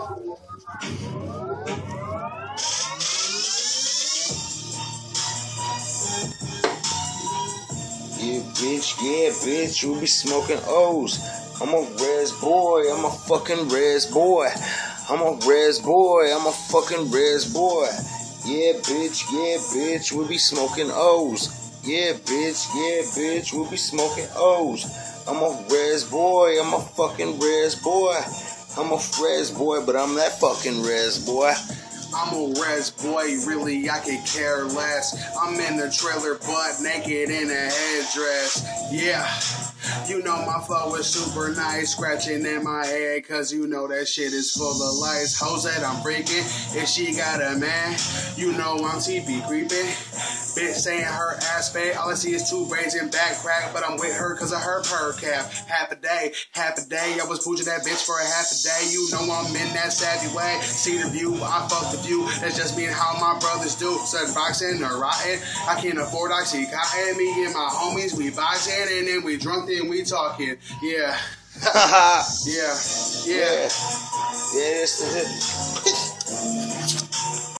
Yeah, bitch, we be smoking O's. I'm a res boy, I'm a fucking res boy. I'm a res boy, I'm a fucking res boy. Yeah, bitch, we be smoking O's. Yeah, bitch, we be smoking O's. I'm a res boy, I'm a fucking res boy. I'm a res boy, but I'm that fucking res boy. I'm a res boy, really, I could care less. I'm in the trailer, butt naked in a headdress. Yeah, you know my flow is super nice. Scratching in my head, cause you know that shit is full of lies. Hoes that I'm freaking, if she got a man, you know I'm TP creeping. Bitch saying her ass fat, all I see is two braids and back crack, but I'm with her cause of her per cap. Half a day, I was pooching that bitch for a half a day. You know I'm in that savvy way. See the view, I fuck the view. That's just me and how my brothers do. Certain boxing or rotting, I can't afford Oxycontin. Me and my homies, we boxing and then we drunk, then we talking. Yeah. Yeah. Yeah, this is it.